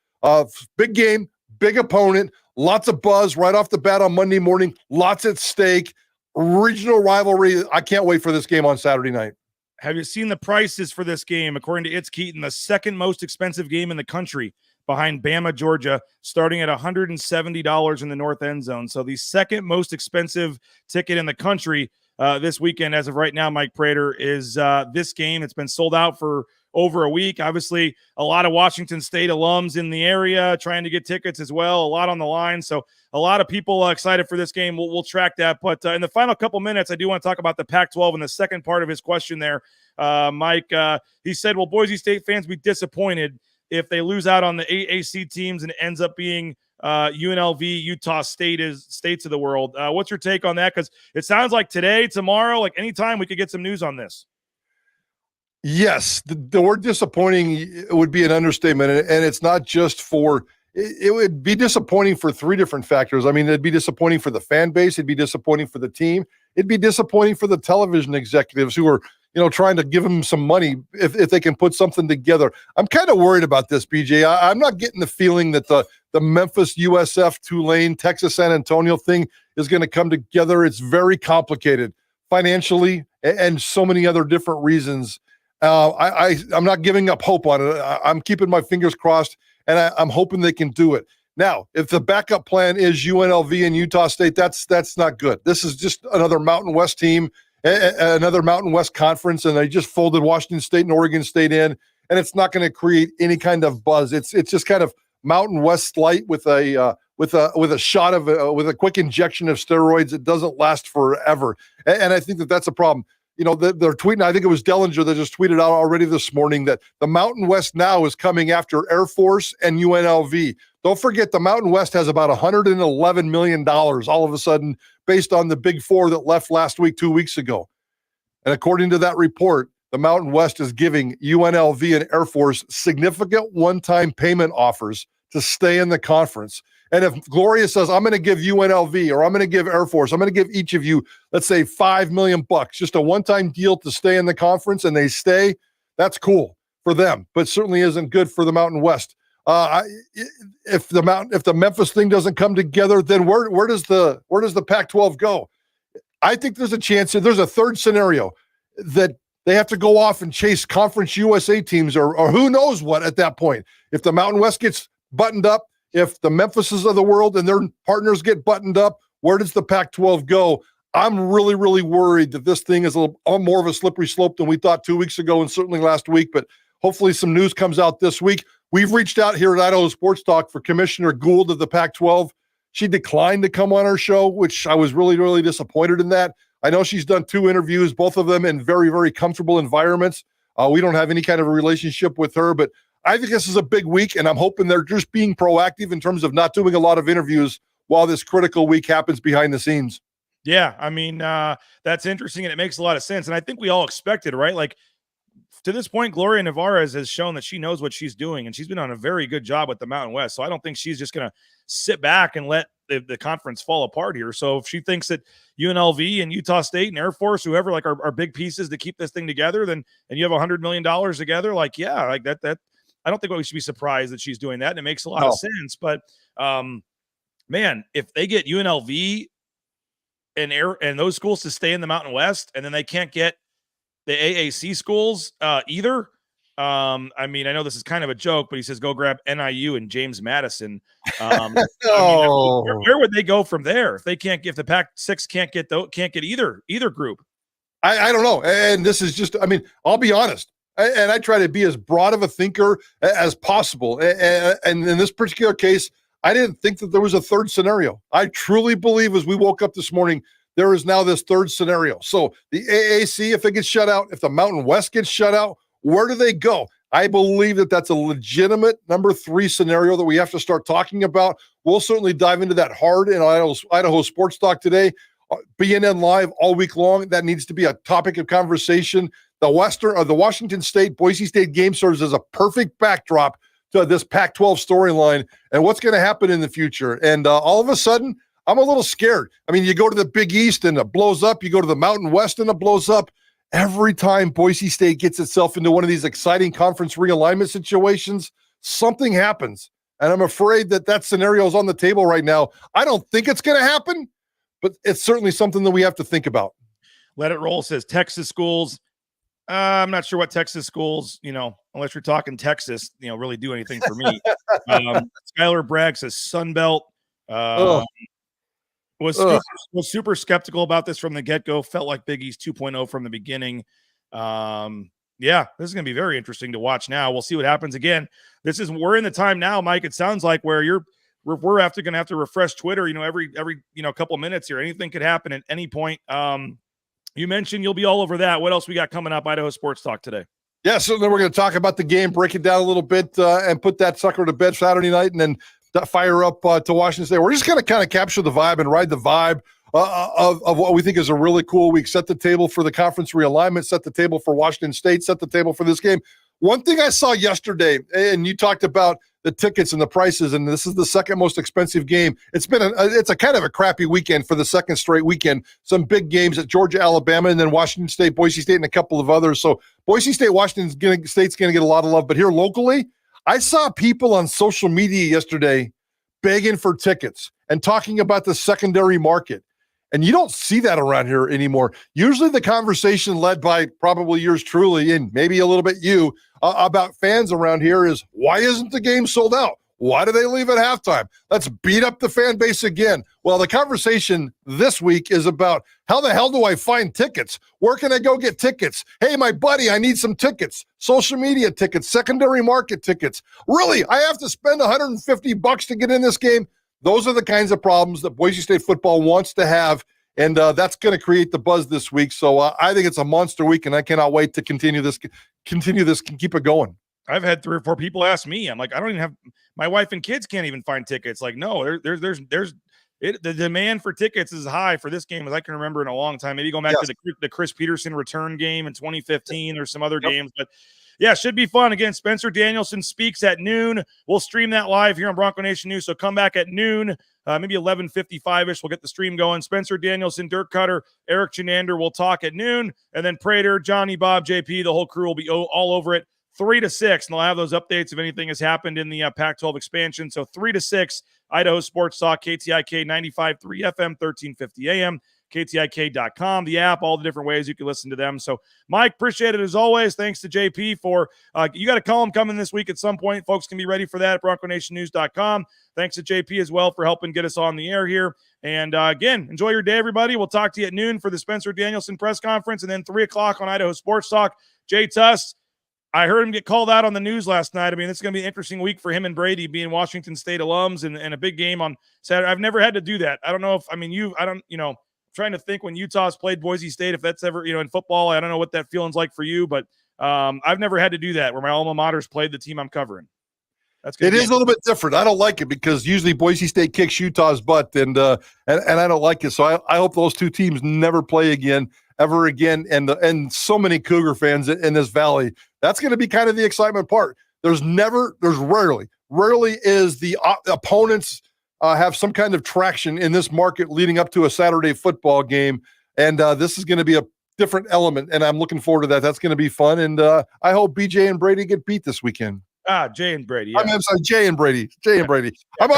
Big game, big opponent, lots of buzz right off the bat on Monday morning, lots at stake, regional rivalry. I can't wait for this game on Saturday night. Have you seen the prices for this game? According to It's Keaton, the second most expensive game in the country, behind Bama, Georgia, starting at $170 in the north end zone. So the second most expensive ticket in the country this weekend, as of right now, Mike Prater, is this game. It's been sold out for over a week. Obviously, a lot of Washington State alums in the area trying to get tickets as well, a lot on the line. So a lot of people excited for this game. We'll track that. But in the final couple minutes, I do want to talk about the Pac-12 and the second part of his question there. Mike, he said, will Boise State fans be disappointed if they lose out on the AAC teams and it ends up being UNLV, Utah State is states of the world? What's your take on that? Because it sounds like today, tomorrow, like anytime we could get some news on this. Yes, the word disappointing would be an understatement, and it's not just for – it would be disappointing for three different factors. I mean, it'd be disappointing for the fan base. It'd be disappointing for the team. It'd be disappointing for the television executives who are – trying to give them some money if they can put something together. I'm kind of worried about this, BJ. I'm not getting the feeling that the Memphis, USF, Tulane, Texas, San Antonio thing is going to come together. It's very complicated financially and so many other different reasons. I'm not giving up hope on it. I'm keeping my fingers crossed, and I'm hoping they can do it. Now, if the backup plan is UNLV and Utah State, that's not good. This is just another Mountain West team, another Mountain West conference, and they just folded Washington State and Oregon State in, and it's not going to create any kind of buzz. It's just kind of Mountain West light with a shot of with a quick injection of steroids. It doesn't last forever, and I think that's a problem. They're tweeting. I think it was Dellinger that just tweeted out already this morning that the Mountain West now is coming after Air Force and UNLV. Don't forget, the Mountain West has about $111 million all of a sudden based on the Big Four that left last week, 2 weeks ago. And according to that report, the Mountain West is giving UNLV and Air Force significant one-time payment offers to stay in the conference. And if Gloria says, I'm going to give UNLV or I'm going to give Air Force, I'm going to give each of you, let's say $5 million, just a one-time deal to stay in the conference, and they stay, that's cool for them, but certainly isn't good for the Mountain West. If the Memphis thing doesn't come together, then where does the Pac-12 go? I think there's a chance that there's a third scenario that they have to go off and chase Conference USA teams or who knows what at that point. If the Mountain West gets buttoned up, if the Memphises of the world and their partners get buttoned up, where does the Pac-12 go? I'm really, really worried that this thing is a little more of a slippery slope than we thought 2 weeks ago and certainly last week, but hopefully some news comes out this week. We've reached out here at Idaho Sports Talk for Commissioner Gould of the Pac-12. She declined to come on our show, which I was really, really disappointed in that. I know she's done 2 interviews, both of them in very, very comfortable environments. We don't have any kind of a relationship with her, but I think this is a big week, and I'm hoping they're just being proactive in terms of not doing a lot of interviews while this critical week happens behind the scenes. Yeah, I mean, that's interesting, and it makes a lot of sense. And I think we all expected, right? Like, to this point, Gloria Navarez has shown that she knows what she's doing, and she's been on a very good job with the Mountain West. So I don't think she's just going to sit back and let the conference fall apart here. So if she thinks that UNLV and Utah State and Air Force, whoever, like are big pieces to keep this thing together, then and you have $100 million together, like, yeah, like that I don't think we should be surprised that she's doing that. And it makes a lot of sense. But man, if they get UNLV and those schools to stay in the Mountain West, and then they can't get the AAC schools either. I mean, I know this is kind of a joke, but he says go grab NIU and James Madison. I mean, where would they go from there if the Pac-6 can't get either group? I don't know. And this is just, I mean, I'll be honest. And I try to be as broad of a thinker as possible. And in this particular case, I didn't think that there was a third scenario. I truly believe as we woke up this morning, there is now this third scenario. So the AAC, if it gets shut out, if the Mountain West gets shut out, where do they go? I believe that that's a legitimate number 3 scenario that we have to start talking about. We'll certainly dive into that hard in Idaho Sports Talk today. BNN Live all week long. That needs to be a topic of conversation. The Washington State, Boise State game serves as a perfect backdrop to this Pac-12 storyline and what's going to happen in the future. And all of a sudden, I'm a little scared. I mean, you go to the Big East and it blows up. You go to the Mountain West and it blows up. Every time Boise State gets itself into one of these exciting conference realignment situations, something happens. And I'm afraid that scenario is on the table right now. I don't think it's going to happen, but it's certainly something that we have to think about. Let It Roll says Texas schools. I'm not sure what Texas schools, unless you're talking Texas, really do anything for me. Skylar Bragg says Sunbelt. Was super skeptical about this from the get-go. Felt like Big East 2.0 from the beginning. Yeah, this is going to be very interesting to watch now. We'll see what happens. Again, we're in the time now, Mike, it sounds like where we're going to have to refresh Twitter, every couple minutes here. Anything could happen at any point. You mentioned you'll be all over that. What else we got coming up, Idaho Sports Talk today? Yeah, so then we're going to talk about the game, break it down a little bit, and put that sucker to bed Saturday night, and then fire up to Washington State. We're just going to kind of capture the vibe and ride the vibe of what we think is a really cool week. Set the table for the conference realignment, set the table for Washington State, set the table for this game. One thing I saw yesterday, and you talked about the tickets and the prices, and this is the second most expensive game. It's a kind of a crappy weekend for the second straight weekend. Some big games at Georgia, Alabama, and then Washington State, Boise State, and a couple of others. So Boise State, Washington State's going to get a lot of love. But here locally, I saw people on social media yesterday begging for tickets and talking about the secondary market. And you don't see that around here anymore. Usually the conversation led by probably yours truly and maybe a little bit you about fans around here is, why isn't the game sold out? Why do they leave at halftime? Let's beat up the fan base again. Well, the conversation this week is about how the hell do I find tickets? Where can I go get tickets? Hey, my buddy, I need some tickets. Social media tickets, secondary market tickets. Really, I have to spend $150 to get in this game? Those are the kinds of problems that Boise State football wants to have, and that's going to create the buzz this week. So I think it's a monster week, and I cannot wait to continue this and keep it going. I've had 3 or 4 people ask me. I'm like, I don't even have my wife and kids can't even find tickets. Like, no, the demand for tickets is high for this game as I can remember in a long time. Maybe going back to the Chris Peterson return game in 2015 or some other games, but yeah, should be fun. Again, Spencer Danielson speaks at noon. We'll stream that live here on Bronco Nation News. So come back at noon, maybe 11:55-ish. We'll get the stream going. Spencer Danielson, Dirk Cutter, Eric Chenander will talk at noon. And then Prater, Johnny, Bob, JP, the whole crew will be all over it 3 to 6. And I'll have those updates if anything has happened in the Pac-12 expansion. So 3 to 6, Idaho Sports Talk, KTIK 95.3 FM, 1350 AM. KTIK.com, the app, all the different ways you can listen to them. So, Mike, appreciate it as always. Thanks to JP for you got a column coming this week at some point. Folks can be ready for that at BroncoNationNews.com. Thanks to JP as well for helping get us on the air here. And again, enjoy your day, everybody. We'll talk to you at noon for the Spencer Danielson press conference, and then 3 o'clock on Idaho Sports Talk. Jay Tuss, I heard him get called out on the news last night. I mean, it's going to be an interesting week for him and Brady being Washington State alums and a big game on Saturday. I've never had to do that. I don't know if, trying to think when Utah's played Boise State, if that's ever, in football, I don't know what that feeling's like for you, but I've never had to do that where my alma mater's played the team I'm covering. It is a little bit different. I don't like it because usually Boise State kicks Utah's butt, and I don't like it. So I hope those two teams never play again. ever again, and so many Cougar fans in this valley. That's going to be kind of the excitement part. Rarely is the opponents have some kind of traction in this market leading up to a Saturday football game. And this is going to be a different element, and I'm looking forward to that. That's going to be fun. And I hope BJ and Brady get beat this weekend. Jay and Brady. Yeah. I'm sorry, Jay and Brady. I'm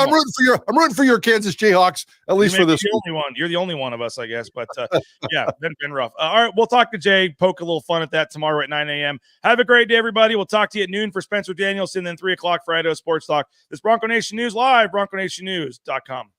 rooting for your Kansas Jayhawks, at least for this. You're the only one of us, I guess. But yeah, been rough. All right, we'll talk to Jay. Poke a little fun at that tomorrow at 9 a.m. Have a great day, everybody. We'll talk to you at noon for Spencer Danielson, then 3 o'clock for Idaho Sports Talk. This Bronco Nation News live, BroncoNationNews.com.